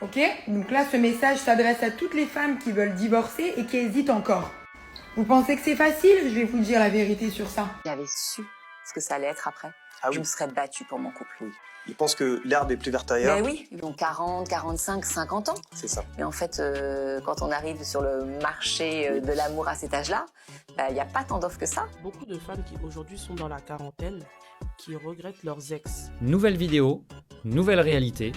Ok? Donc là, ce message s'adresse à toutes les femmes qui veulent divorcer et qui hésitent encore. Vous pensez que c'est facile? Je vais vous dire la vérité sur ça. J'avais su ce que ça allait être après. Ah oui. Je me serais battue pour mon couple. Oui. Ils pensent que l'herbe est plus verte ailleurs. Ben oui, ils ont 40, 45, 50 ans. C'est ça. Mais en fait, quand on arrive sur le marché de l'amour à cet âge-là, il n'y a pas tant d'offres que ça. Beaucoup de femmes qui aujourd'hui sont dans la quarantaine, qui regrettent leurs ex. Nouvelle vidéo, nouvelle réalité.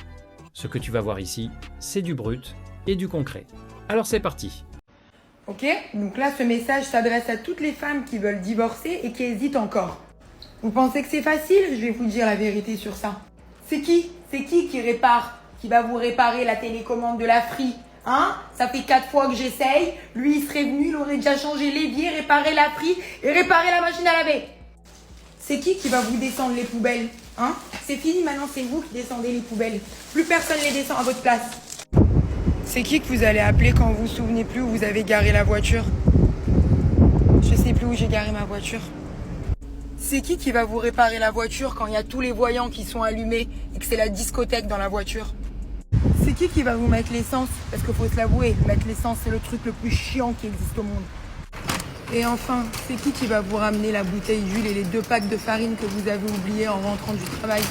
Ce que tu vas voir ici, c'est du brut et du concret. Alors c'est parti. Ok? Donc là, ce message s'adresse à toutes les femmes qui veulent divorcer et qui hésitent encore. Vous pensez que c'est facile? Je vais vous dire la vérité sur ça. C'est qui répare? Qui va vous réparer la télécommande de la Free? Hein? Ça fait 4 fois que j'essaye. Lui, il serait venu, il aurait déjà changé l'évier, réparé la Free et réparé la machine à laver. C'est qui va vous descendre les poubelles? Hein? C'est fini, maintenant c'est vous qui descendez les poubelles. Plus personne les descend à votre place. C'est qui que vous allez appeler quand vous vous souvenez plus où vous avez garé la voiture? Je sais plus où j'ai garé ma voiture. C'est qui va vous réparer la voiture quand il y a tous les voyants qui sont allumés et que c'est la discothèque dans la voiture? C'est qui va vous mettre l'essence? Parce qu'il faut se l'avouer, mettre l'essence c'est le truc le plus chiant qui existe au monde. Et enfin, c'est qui va vous ramener la bouteille d'huile et les 2 packs de farine que vous avez oubliés en rentrant du travail?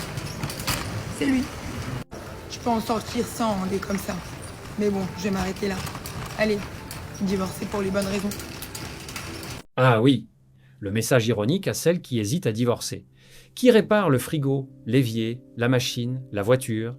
C'est lui. Je peux en sortir 100 des comme ça. Mais bon, je vais m'arrêter là. Allez, divorcer pour les bonnes raisons. Ah oui, le message ironique à celle qui hésite à divorcer. Qui répare le frigo, l'évier, la machine, la voiture?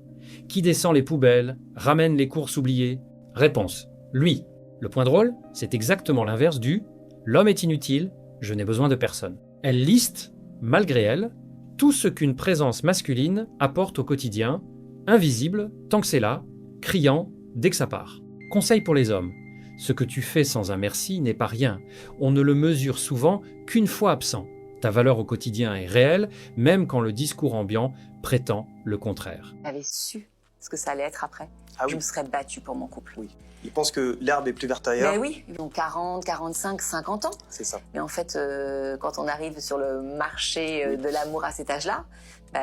Qui descend les poubelles, ramène les courses oubliées? Réponse, lui. Le point drôle, c'est exactement l'inverse du « l'homme est inutile, je n'ai besoin de personne ». Elle liste, malgré elle, tout ce qu'une présence masculine apporte au quotidien, invisible tant que c'est là, criant dès que ça part. Conseil pour les hommes. Ce que tu fais sans un merci n'est pas rien. On ne le mesure souvent qu'une fois absent. Ta valeur au quotidien est réelle, même quand le discours ambiant prétend le contraire. J'avais su ce que ça allait être après. Ah oui. Je me serais battue pour mon couple. Oui. Ils pensent que l'herbe est plus verte ailleurs. Ben oui, ils ont 40, 45, 50 ans. C'est ça. Mais en fait, quand on arrive sur le marché de l'amour à cet âge-là,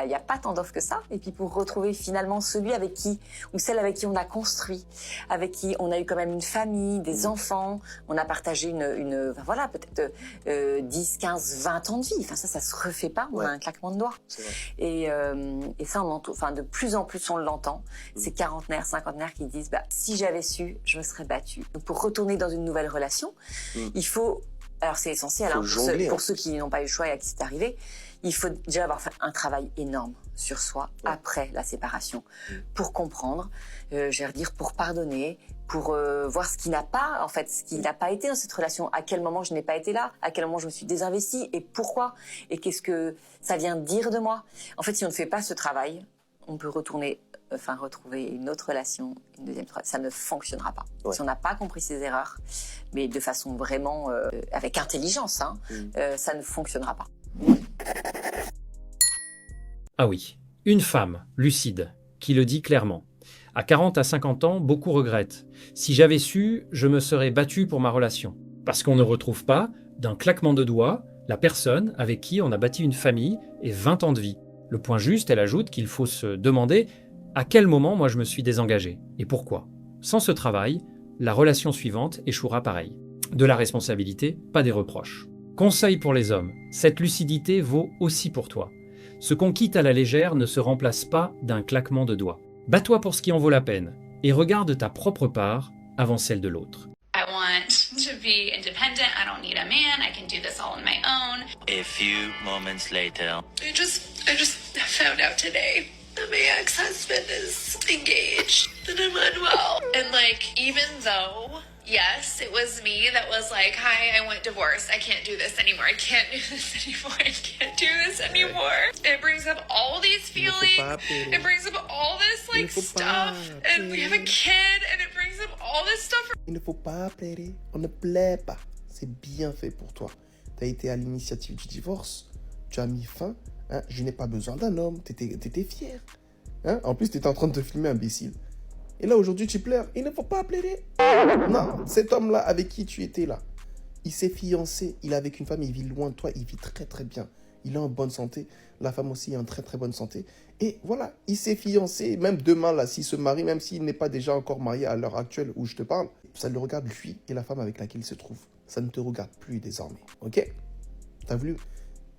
il n'y a pas tant d'offres que ça. Et puis pour retrouver finalement celui avec qui, ou celle avec qui on a construit, avec qui on a eu quand même une famille, des enfants, on a partagé voilà, peut-être 10, 15, 20 ans de vie. Enfin ça se refait pas, on a un claquement de doigts. C'est vrai. Et ça, de plus en plus on l'entend. Ces quarantenaires, cinquantenaires qui disent, si j'avais su, je me serais battue. Donc pour retourner dans une nouvelle relation, il faut, alors c'est essentiel pour ceux qui n'ont pas eu le choix et à qui c'est arrivé, il faut déjà avoir fait un travail énorme sur soi après la séparation pour comprendre, pour pardonner, pour voir ce qui n'a pas, en fait, ce qui n'a pas été dans cette relation, à quel moment je n'ai pas été là, à quel moment je me suis désinvestie et pourquoi, et qu'est-ce que ça vient dire de moi. En fait, si on ne fait pas ce travail, on peut retrouver une autre relation, une deuxième, ça ne fonctionnera pas. Ouais. Si on n'a pas compris ses erreurs, mais de façon vraiment avec intelligence, ça ne fonctionnera pas. Ah oui, une femme, lucide, qui le dit clairement. À 40 à 50 ans, beaucoup regrettent. Si j'avais su, je me serais battue pour ma relation. Parce qu'on ne retrouve pas, d'un claquement de doigts, la personne avec qui on a bâti une famille et 20 ans de vie. Le point juste, elle ajoute qu'il faut se demander à quel moment moi je me suis désengagé et pourquoi. Sans ce travail, la relation suivante échouera pareil. De la responsabilité, pas des reproches. Conseil pour les hommes, cette lucidité vaut aussi pour toi. Ce qu'on quitte à la légère ne se remplace pas d'un claquement de doigts. Bats-toi pour ce qui en vaut la peine et regarde ta propre part avant celle de l'autre. I want to be independent. I don't need a man. I can do this all on my own. A few moments later. I just found out today that my ex-husband is engaged and I'm unwell. And even though, yes, it was me that was like, hi, I want divorced. I can't do this anymore. I can't do this anymore. I can't do this anymore. It brings up all these feelings. It brings up all this stuff. And we have a kid and it brings up all this stuff. Il ne faut pas plaider. On ne plaît pas. C'est bien fait pour toi. Tu as été à l'initiative du divorce. Tu as mis fin. Je n'ai pas besoin d'un homme. T'étais fier. En plus, tu étais en train de te filmer, imbécile. Et là, aujourd'hui, tu pleures. Il ne faut pas plaider. Non, cet homme-là, avec qui tu étais là, il s'est fiancé. Il est avec une femme, il vit loin de toi. Il vit très, très bien. il est en bonne santé. La femme aussi est en très très bonne santé. Et voilà, il s'est fiancé. Même demain, là, s'il se marie, même s'il n'est pas déjà encore marié à l'heure actuelle où je te parle, ça le regarde lui et la femme avec laquelle il se trouve. Ça ne te regarde plus désormais. Ok? Tu as voulu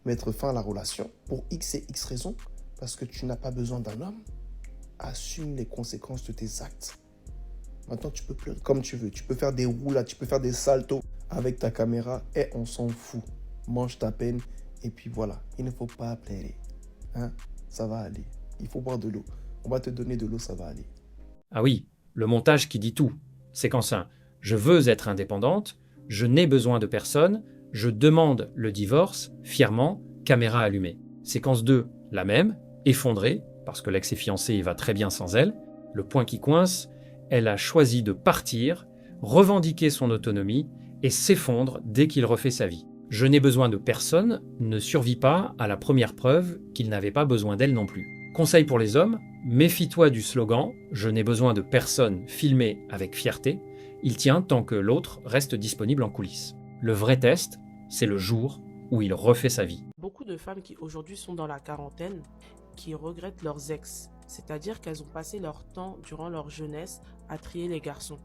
mettre fin à la relation pour X et X raisons parce que tu n'as pas besoin d'un homme. Assume les conséquences de tes actes. Maintenant, tu peux pleurer comme tu veux. Tu peux faire des roulades, tu peux faire des saltos avec ta caméra et on s'en fout. Mange ta peine et puis voilà. Il ne faut pas pleurer. Hein? Ça va aller. Il faut boire de l'eau. On va te donner de l'eau, ça va aller. Ah oui, le montage qui dit tout. Séquence 1. Je veux être indépendante, je n'ai besoin de personne, je demande le divorce, fièrement, caméra allumée. Séquence 2. La même, effondrée, parce que l'ex est fiancé et va très bien sans elle. Le point qui coince, elle a choisi de partir, revendiquer son autonomie et s'effondre dès qu'il refait sa vie. Je n'ai besoin de personne ne survit pas à la première preuve qu'il n'avait pas besoin d'elle non plus. Conseil pour les hommes, méfie-toi du slogan « Je n'ai besoin de personne » filmé avec fierté. Il tient tant que l'autre reste disponible en coulisses. Le vrai test, c'est le jour où il refait sa vie. Beaucoup de femmes qui aujourd'hui sont dans la quarantaine, qui regrettent leurs ex. C'est-à-dire qu'elles ont passé leur temps durant leur jeunesse à trier les garçons.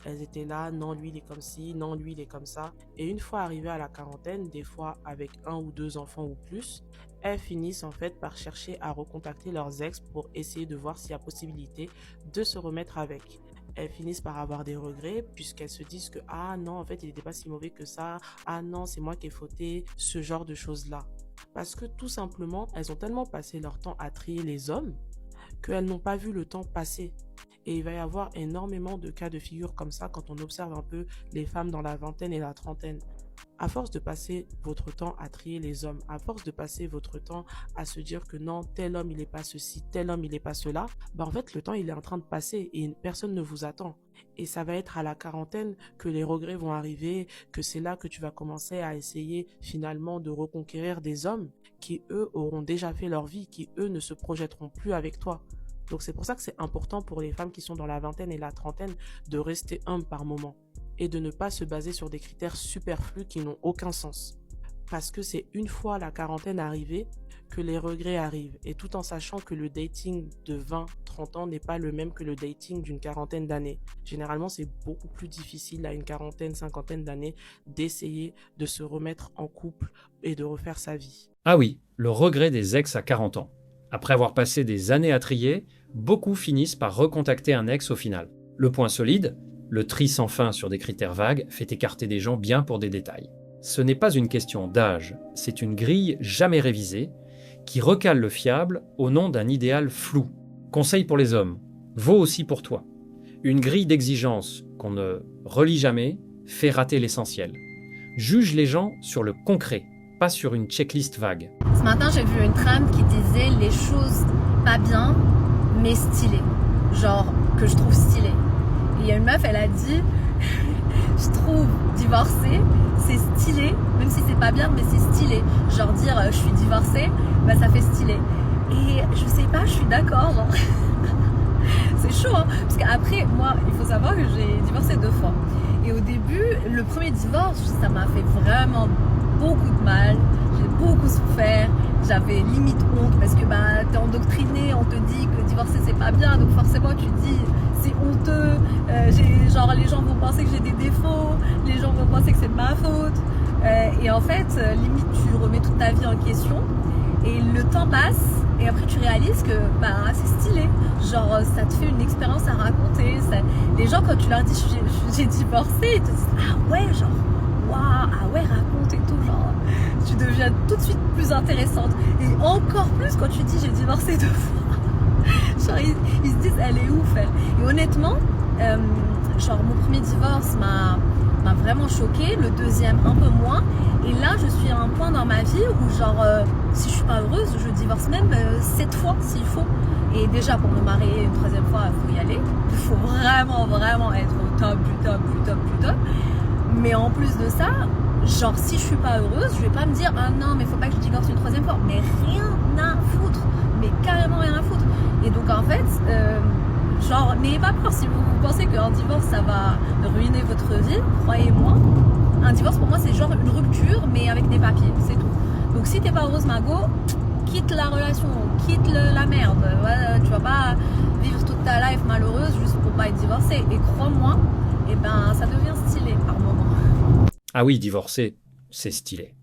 Elles étaient là, non lui il est comme ci, non lui il est comme ça. Et une fois arrivées à la quarantaine, des fois avec 1 ou 2 enfants ou plus, elles finissent en fait par chercher à recontacter leurs ex pour essayer de voir s'il y a possibilité de se remettre avec. Elles finissent par avoir des regrets puisqu'elles se disent que ah non en fait il n'était pas si mauvais que ça, ah non c'est moi qui ai fauté, ce genre de choses là. Parce que tout simplement elles ont tellement passé leur temps à trier les hommes qu'elles n'ont pas vu le temps passer. Et il va y avoir énormément de cas de figure comme ça quand on observe un peu les femmes dans la vingtaine et la trentaine. À force de passer votre temps à trier les hommes, à force de passer votre temps à se dire que non, tel homme il est pas ceci, tel homme il est pas cela, bah en fait le temps il est en train de passer et personne ne vous attend. Et ça va être à la quarantaine que les regrets vont arriver, que c'est là que tu vas commencer à essayer finalement de reconquérir des hommes qui eux auront déjà fait leur vie, qui eux ne se projetteront plus avec toi. Donc c'est pour ça que c'est important pour les femmes qui sont dans la vingtaine et la trentaine de rester humbles par moment et de ne pas se baser sur des critères superflus qui n'ont aucun sens. Parce que c'est une fois la quarantaine arrivée que les regrets arrivent et tout en sachant que le dating de 20-30 ans n'est pas le même que le dating d'une quarantaine d'années. Généralement, c'est beaucoup plus difficile à une quarantaine, cinquantaine d'années d'essayer de se remettre en couple et de refaire sa vie. Ah oui, le regret des ex à 40 ans. Après avoir passé des années à trier, beaucoup finissent par recontacter un ex au final. Le point solide, le tri sans fin sur des critères vagues fait écarter des gens bien pour des détails. Ce n'est pas une question d'âge, c'est une grille jamais révisée qui recale le fiable au nom d'un idéal flou. Conseil pour les hommes, vaut aussi pour toi. Une grille d'exigence qu'on ne relit jamais fait rater l'essentiel. Juge les gens sur le concret, pas sur une checklist vague. Ce matin, j'ai vu une trame qui disait les choses pas bien, mais stylées. Genre, que je trouve stylées. Et il y a une meuf, elle a dit je trouve divorcer, c'est stylé, même si c'est pas bien, mais c'est stylé. Genre dire je suis divorcée, bah ça fait stylé. Et je sais pas, je suis d'accord. Genre. C'est chaud, hein, parce qu'après, moi, il faut savoir que j'ai divorcé 2 fois. Et au début, le premier divorce, ça m'a fait vraiment beaucoup de mal. J'ai beaucoup souffert. J'avais limite honte parce que bah, t'es endoctriné, on te dit que divorcer c'est pas bien, donc forcément tu te dis c'est honteux, genre les gens vont penser que j'ai des défauts, les gens vont penser que c'est de ma faute. Et en fait, limite tu remets toute ta vie en question et le temps passe et après tu réalises que bah, c'est stylé, genre ça te fait une expérience à raconter. Les gens quand tu leur dis j'ai divorcé, ils te disent ah ouais genre waouh, ah ouais raconte et tout, genre tu deviens tout de suite plus intéressante et encore plus quand tu dis j'ai divorcé 2 fois. Genre ils se disent elle est ouf elle. Et honnêtement genre mon premier divorce m'a vraiment choquée, le deuxième un peu moins, et là je suis à un point dans ma vie où genre si je suis pas heureuse je divorce même 7 fois s'il faut. Et déjà pour me marier une 3e fois il faut y aller, il faut vraiment être au top du top du top du top. Mais en plus de ça, genre si je suis pas heureuse, je vais pas me dire ah non mais faut pas que je divorce une 3e fois, mais rien à foutre, mais carrément rien à foutre. Et donc en fait, genre n'ayez pas peur si vous pensez qu'un divorce ça va ruiner votre vie, croyez-moi. Un divorce pour moi c'est genre une rupture mais avec des papiers, c'est tout. Donc si t'es pas heureuse, Margot, quitte la relation, quitte la merde. Ouais, tu vas pas vivre toute ta life malheureuse juste pour pas être divorcée. Et crois-moi, eh ben, ça devient stylé par moment. Ah oui, divorcer, c'est stylé.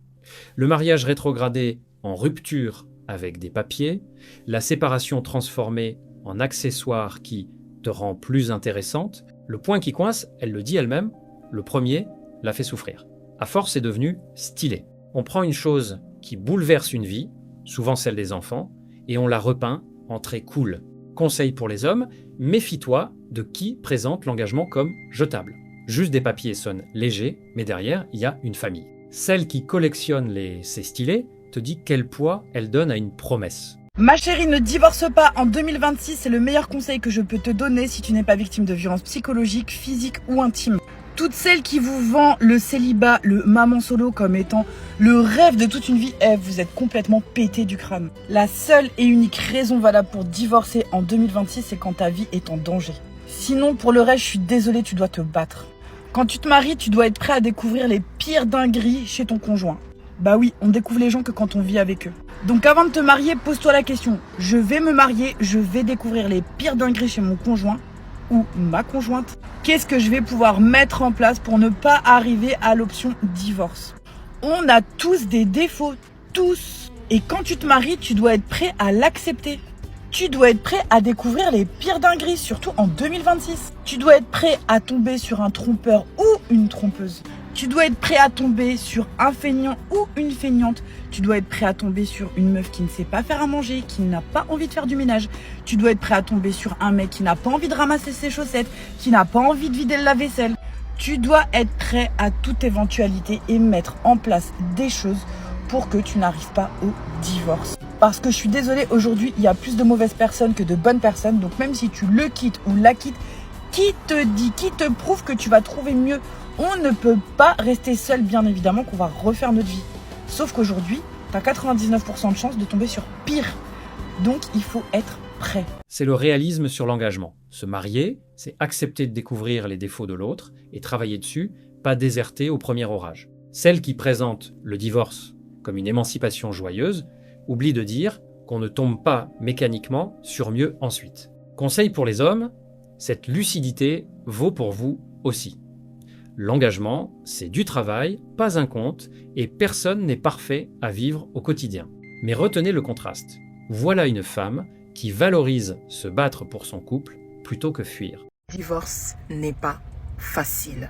Le mariage rétrogradé en rupture avec des papiers, la séparation transformée en accessoire qui te rend plus intéressante, le point qui coince, elle le dit elle-même, le premier l'a fait souffrir. À force, c'est devenu stylé. On prend une chose qui bouleverse une vie, souvent celle des enfants, et on la repeint en très cool. Conseil pour les hommes, méfie-toi de qui présente l'engagement comme jetable. Juste des papiers sonnent légers, mais derrière, il y a une famille. Celle qui collectionne les « c'est stylé » te dit quel poids elle donne à une promesse. Ma chérie, ne divorce pas en 2026, c'est le meilleur conseil que je peux te donner si tu n'es pas victime de violences psychologiques, physiques ou intimes. Toutes celles qui vous vendent le célibat, le maman solo comme étant le rêve de toute une vie, vous êtes complètement pété du crâne. La seule et unique raison valable pour divorcer en 2026, c'est quand ta vie est en danger. Sinon, pour le reste, je suis désolée, tu dois te battre. Quand tu te maries, tu dois être prêt à découvrir les pires dingueries chez ton conjoint. Bah oui, on découvre les gens que quand on vit avec eux. Donc avant de te marier, pose-toi la question. Je vais me marier, je vais découvrir les pires dingueries chez mon conjoint ou ma conjointe. Qu'est-ce que je vais pouvoir mettre en place pour ne pas arriver à l'option divorce? On a tous des défauts, tous. Et quand tu te maries, tu dois être prêt à l'accepter. Tu dois être prêt à découvrir les pires dingueries, surtout en 2026. Tu dois être prêt à tomber sur un trompeur ou une trompeuse. Tu dois être prêt à tomber sur un feignant ou une feignante. Tu dois être prêt à tomber sur une meuf qui ne sait pas faire à manger, qui n'a pas envie de faire du ménage. Tu dois être prêt à tomber sur un mec qui n'a pas envie de ramasser ses chaussettes, qui n'a pas envie de vider le lave-vaisselle. Tu dois être prêt à toute éventualité et mettre en place des choses pour que tu n'arrives pas au divorce. Parce que je suis désolée, aujourd'hui, il y a plus de mauvaises personnes que de bonnes personnes. Donc même si tu le quittes ou la quittes, qui te dit, qui te prouve que tu vas trouver mieux? On ne peut pas rester seul, bien évidemment, qu'on va refaire notre vie. Sauf qu'aujourd'hui, tu as 99% de chance de tomber sur pire. Donc, il faut être prêt. C'est le réalisme sur l'engagement. Se marier, c'est accepter de découvrir les défauts de l'autre et travailler dessus, pas déserter au premier orage. Celle qui présente le divorce comme une émancipation joyeuse oublie de dire qu'on ne tombe pas mécaniquement sur mieux ensuite. Conseil pour les hommes, cette lucidité vaut pour vous aussi. L'engagement, c'est du travail, pas un compte, et personne n'est parfait à vivre au quotidien. Mais retenez le contraste. Voilà une femme qui valorise se battre pour son couple plutôt que fuir. Le divorce n'est pas facile.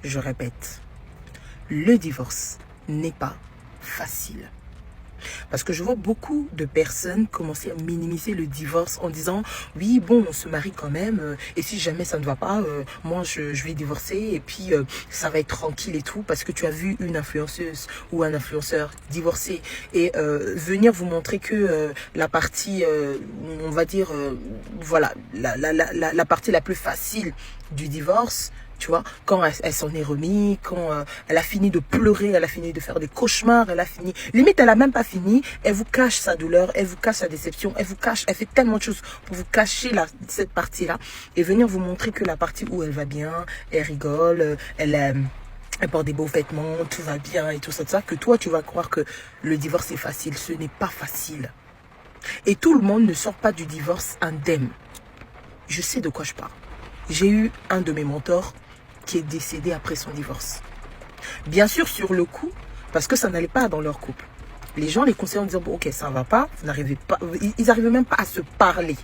Je répète, le divorce n'est pas facile. Parce que je vois beaucoup de personnes commencer à minimiser le divorce en disant « Oui, bon, on se marie quand même, et si jamais ça ne va pas, moi je vais divorcer et puis ça va être tranquille et tout. » Parce que tu as vu une influenceuse ou un influenceur divorcer et venir vous montrer que la partie, on va dire, voilà, la partie la plus facile du divorce, tu vois, quand elle s'en est remise, quand elle a fini de pleurer, elle a fini de faire des cauchemars, elle a fini, limite elle a même pas fini, elle vous cache sa douleur, elle vous cache sa déception, elle vous cache, elle fait tellement de choses pour vous cacher cette partie-là et venir vous montrer que la partie où elle va bien, elle rigole, elle porte des beaux vêtements, tout va bien et tout ça, que toi tu vas croire que le divorce est facile. Ce n'est pas facile. Et tout le monde ne sort pas du divorce indemne. Je sais de quoi je parle. J'ai eu un de mes mentors qui est décédé après son divorce. Bien sûr, sur le coup, parce que ça n'allait pas dans leur couple. Les gens les conseillent en disant, bon, ok, ça ne va pas, vous n'arrivez pas, ils n'arrivaient même pas à se parler.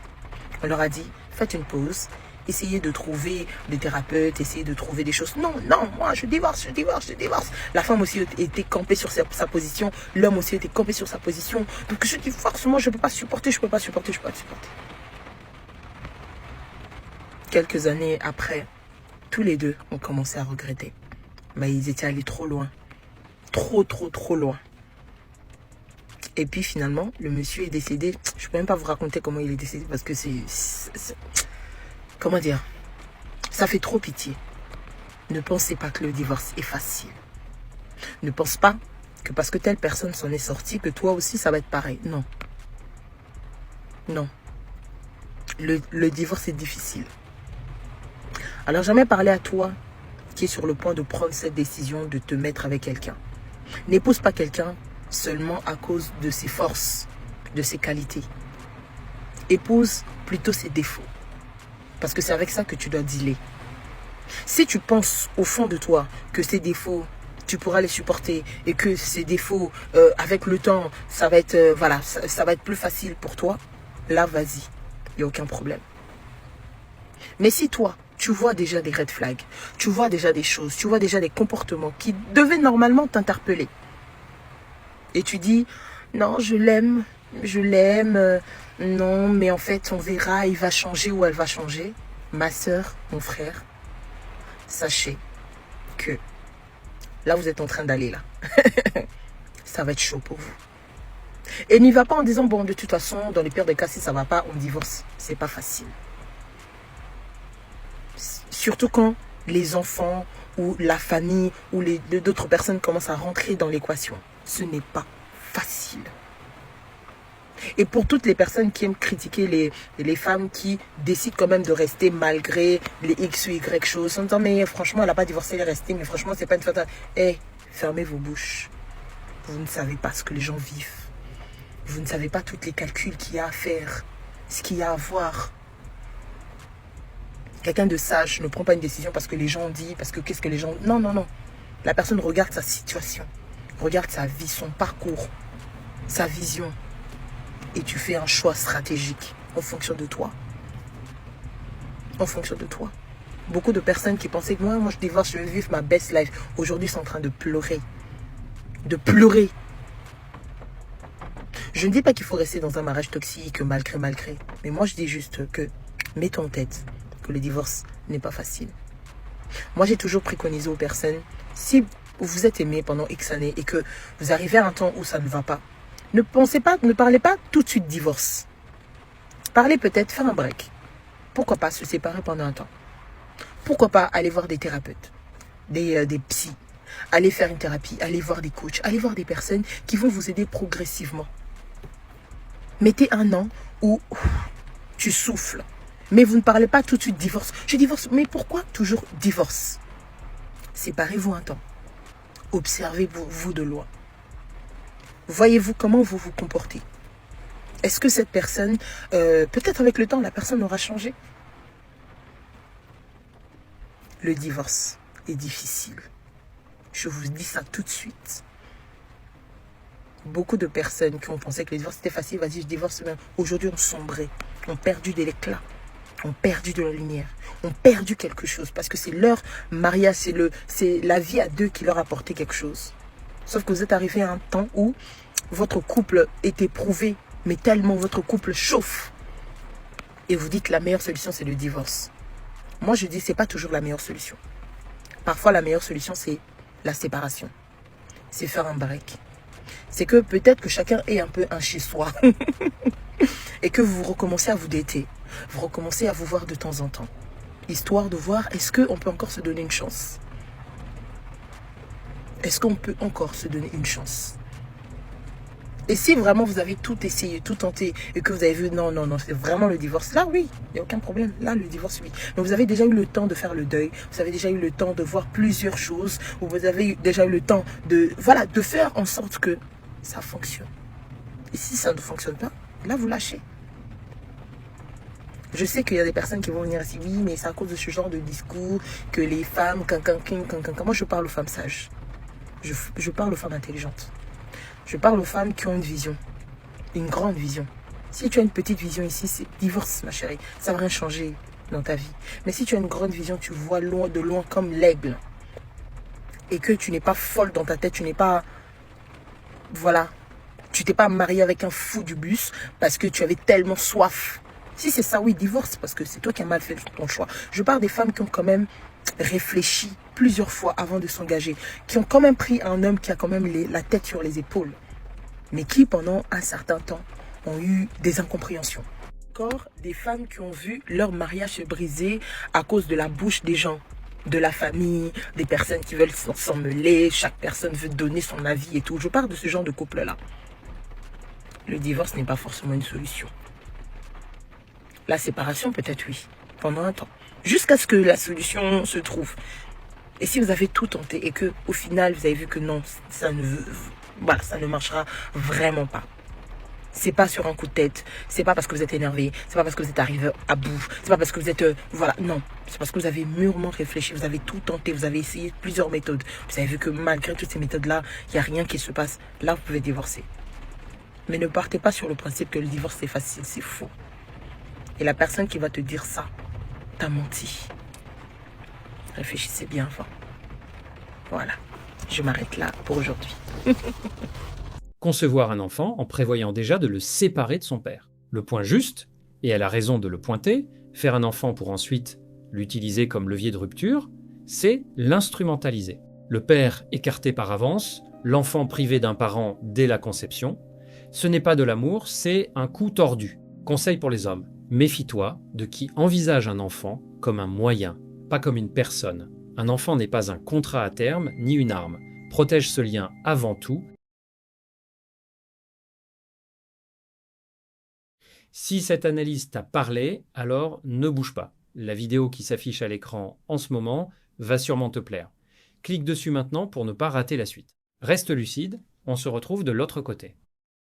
On leur a dit, faites une pause, essayez de trouver des thérapeutes, essayez de trouver des choses. Non, moi, je divorce. La femme aussi était campée sur sa position, l'homme aussi était campé sur sa position. Donc je divorce, moi, je ne peux pas supporter. Quelques années après, tous les deux ont commencé à regretter. Mais ils étaient allés trop loin. Trop loin. Et puis finalement, le monsieur est décédé. Je ne peux même pas vous raconter comment il est décédé parce que c'est... Comment dire? Ça fait trop pitié. Ne pensez pas que le divorce est facile. Ne pense pas que parce que telle personne s'en est sortie, que toi aussi ça va être pareil. Non. Le divorce est difficile. Alors jamais parler à toi qui est sur le point de prendre cette décision de te mettre avec quelqu'un. N'épouse pas quelqu'un seulement à cause de ses forces, de ses qualités. Épouse plutôt ses défauts. Parce que c'est avec ça que tu dois dealer. Si tu penses au fond de toi que ces défauts, tu pourras les supporter et que ces défauts, avec le temps, ça va être, ça va être plus facile pour toi, là, vas-y. Il n'y a aucun problème. Mais si toi, tu vois déjà des red flags, tu vois déjà des choses, tu vois déjà des comportements qui devaient normalement t'interpeller. Et tu dis, non, je l'aime, non, mais en fait, on verra, il va changer ou elle va changer. Ma soeur, mon frère, sachez que là, vous êtes en train d'aller là. Ça va être chaud pour vous. Et n'y va pas en disant, bon, de toute façon, dans les pires des cas, si ça ne va pas, on divorce. C'est pas facile. Surtout quand les enfants ou la famille ou d'autres personnes commencent à rentrer dans l'équation. Ce n'est pas facile. Et pour toutes les personnes qui aiment critiquer les femmes qui décident quand même de rester malgré les X ou Y choses, en disant, mais franchement, elle n'a pas divorcé, elle est restée, mais franchement, c'est pas une faute. Fermez vos bouches. Vous ne savez pas ce que les gens vivent. Vous ne savez pas tous les calculs qu'il y a à faire, ce qu'il y a à voir. Quelqu'un de sage ne prend pas une décision parce que les gens ont dit, parce que qu'est-ce que les gens... Non, non, non. La personne regarde sa situation, regarde sa vie, son parcours, sa vision. Et tu fais un choix stratégique en fonction de toi. En fonction de toi. Beaucoup de personnes qui pensaient que moi je divorce, je vais vivre ma best life. Aujourd'hui, sont en train de pleurer. De pleurer. Je ne dis pas qu'il faut rester dans un mariage toxique, malgré. Mais moi, je dis juste que, mets en tête que le divorce n'est pas facile. Moi, j'ai toujours préconisé aux personnes, si vous êtes aimés pendant X années et que vous arrivez à un temps où ça ne va pas, ne parlez pas tout de suite divorce. Parlez peut-être, faire un break. Pourquoi pas se séparer pendant un temps? Pourquoi pas aller voir des thérapeutes, des psys, aller faire une thérapie, aller voir des coachs, aller voir des personnes qui vont vous aider progressivement. Mettez un an où tu souffles. Mais vous ne parlez pas tout de suite divorce. Je divorce, mais pourquoi toujours divorce? Séparez-vous un temps. Observez-vous de loin. Voyez-vous comment vous vous comportez. Est-ce que cette personne, peut-être avec le temps, la personne aura changé? Le divorce est difficile. Je vous dis ça tout de suite. Beaucoup de personnes qui ont pensé que le divorce était facile, vas-y, je divorce même. Aujourd'hui, ont sombré, ont perdu de l'éclat, ont perdu de la lumière, ont perdu quelque chose. Parce que c'est leur mariage, c'est la vie à deux qui leur a apporté quelque chose. Sauf que vous êtes arrivé à un temps où votre couple est éprouvé, mais tellement votre couple chauffe. Et vous dites que la meilleure solution, c'est le divorce. Moi, je dis que ce n'est pas toujours la meilleure solution. Parfois, la meilleure solution, c'est la séparation. C'est faire un break. C'est que peut-être que chacun ait un peu un chez-soi. Et que vous recommencez à vous dater. Vous recommencez à vous voir de temps en temps. Histoire de voir, est-ce qu'on peut encore se donner une chance? Est-ce qu'on peut encore se donner une chance? Et si vraiment vous avez tout essayé, tout tenté, et que vous avez vu, non, c'est vraiment le divorce, là oui, il n'y a aucun problème. Là, le divorce, oui. Mais vous avez déjà eu le temps de faire le deuil, vous avez déjà eu le temps de voir plusieurs choses, ou vous avez déjà eu le temps de faire en sorte que ça fonctionne. Et si ça ne fonctionne pas, là, vous lâchez. Je sais qu'il y a des personnes qui vont venir ici, oui, mais c'est à cause de ce genre de discours que les femmes, Moi, je parle aux femmes sages. Je parle aux femmes intelligentes. Je parle aux femmes qui ont une vision, une grande vision. Si tu as une petite vision ici, c'est divorce, ma chérie. Ça ne va rien changer dans ta vie. Mais si tu as une grande vision, tu vois loin de loin comme l'aigle. Et que tu n'es pas folle dans ta tête, tu n'es pas... Voilà. Tu t'es pas mariée avec un fou du bus parce que tu avais tellement soif. Si c'est ça, oui, divorce, parce que c'est toi qui as mal fait ton choix. Je parle des femmes qui ont quand même réfléchi plusieurs fois avant de s'engager, qui ont quand même pris un homme qui a quand même la tête sur les épaules, mais qui pendant un certain temps ont eu des incompréhensions. Encore des femmes qui ont vu leur mariage se briser à cause de la bouche des gens, de la famille, des personnes qui veulent s'en mêler, chaque personne veut donner son avis et tout. Je parle de ce genre de couple-là. Le divorce n'est pas forcément une solution. La séparation, peut-être oui, pendant un temps. Jusqu'à ce que la solution se trouve. Et si vous avez tout tenté et que au final, vous avez vu que non, ça ne Voilà, ça ne marchera vraiment pas. C'est pas sur un coup de tête, c'est pas parce que vous êtes énervé, c'est pas parce que vous êtes arrivé à bout, c'est pas parce que vous êtes... voilà, non. C'est parce que vous avez mûrement réfléchi, vous avez tout tenté, vous avez essayé plusieurs méthodes. Vous avez vu que malgré toutes ces méthodes-là, il n'y a rien qui se passe. Là, vous pouvez divorcer. Mais ne partez pas sur le principe que le divorce c'est facile, c'est faux. Et la personne qui va te dire ça, t'a menti. Réfléchissez bien avant. Voilà, je m'arrête là pour aujourd'hui. Concevoir un enfant en prévoyant déjà de le séparer de son père. Le point juste, et elle a raison de le pointer, faire un enfant pour ensuite l'utiliser comme levier de rupture, c'est l'instrumentaliser. Le père écarté par avance, l'enfant privé d'un parent dès la conception, ce n'est pas de l'amour, c'est un coup tordu. Conseil pour les hommes, méfie-toi de qui envisage un enfant comme un moyen, pas comme une personne. Un enfant n'est pas un contrat à terme, ni une arme. Protège ce lien avant tout. Si cette analyse t'a parlé, alors ne bouge pas. La vidéo qui s'affiche à l'écran en ce moment va sûrement te plaire. Clique dessus maintenant pour ne pas rater la suite. Reste lucide, on se retrouve de l'autre côté.